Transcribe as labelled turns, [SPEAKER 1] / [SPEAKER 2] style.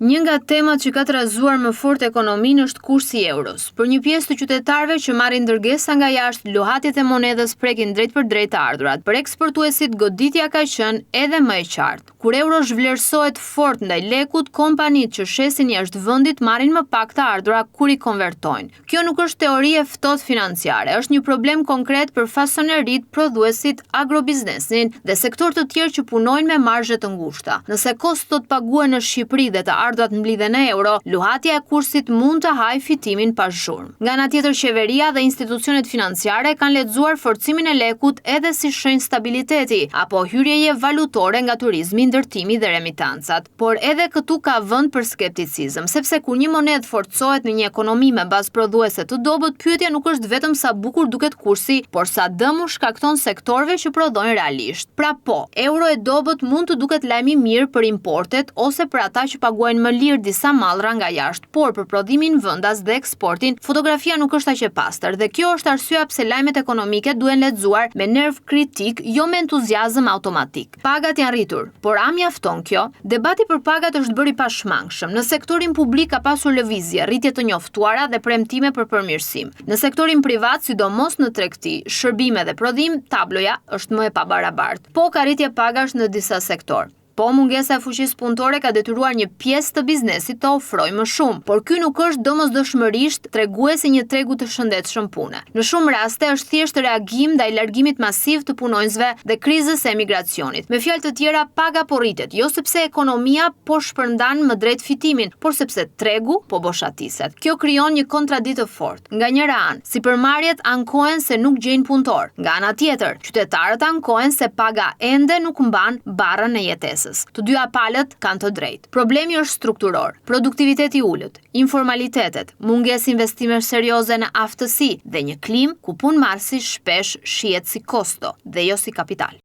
[SPEAKER 1] Një nga temat që ka trazuar më fort ekonominë është kursi i euros. Për një pjesë të qytetarëve që marrin ndërgesa nga jashtë, lohatjet e monedhës prekin drejt për drejt të ardhurat. Për eksportuesit goditja ka qenë edhe më e qartë. Kur euro zhvlerësohet fort ndaj lekut, kompanitë që shesin jashtë vendit marrin më pak të ardhura kur i konvertojnë. Kjo nuk është teori e ftohtë financiare, është një problem konkret për fasonerit, prodhuesit, agrobiznesin dhe sektor të tjerë që punojnë me marzhe të ngushta. Nëse kostot paguhen në Shqipëri dhe të ardhurat mblidhen në euro, luhatja e kursit mund të hajë fitimin pa zhurmë. Nga ana tjetër, qeveria dhe institucionet financiare kanë lexuar forcimin e lekut edhe si shenjë stabiliteti apo hyrjeje valutore nga turizmi, ndërtimi dhe remitancat. Por edhe këtu ka vend për skepticizëm, sepse kur një monedhë forcohet në një ekonomi me bazë prodhuese të dobët, pyetja nuk është vetëm sa bukur duket kursi, por sa dëm u shkakton sektorëve që prodhojnë realisht. Pra po, euro e dobët mund të duket lajm i mirë për importet ose për ata që paguajnë më lirë disa mallra nga jashtë, por për prodhimin vendas dhe eksportin, fotografia nuk është aq e pastër dhe kjo është arsyeja pse lajmet ekonomike duhen lexuar me nerv kritik, jo me entuziazëm automatik. Pagat janë rritur, por a mjafton kjo? Debati për pagat është bërë i pashmangshëm. Në sektorin publik ka pasur lëvizje, rritje të njoftuara dhe premtime për përmirësim. Në sektorin privat, sidomos në tregti, shërbime dhe prodhim, tabloja është më e pabarabartë. Po ka rritje pagash në disa sektor. Po mungesa e fuqisë punëtore ka detyruar një pjesë të biznesit të ofrojë më shumë, por ky nuk është domosdoshmërisht treguesi një tregu të shëndetshëm pune. Në shumë raste është thjesht reagim ndaj largimit masiv të punonjësve dhe krizës së emigracionit. Me fjalë të tjera, paga po rritet, jo sepse ekonomia po shpërndan më drejt fitimin, por sepse tregu po boshatiset. Kjo krijon një kontradikt të fortë. Nga njëra anë, sipërmarrjet ankohen se nuk gjejnë punëtor. Nga ana tjetër, qytetarët ankohen se paga ende nuk mban barrën e jetesës. Të dyja palët kanë të drejtë. Problemi është strukturor, produktiviteti ulët, informalitetet, mungesë investimesh serioze në aftësi dhe një klimë ku punëmarrësi shpesh shihet si kosto dhe jo si kapital.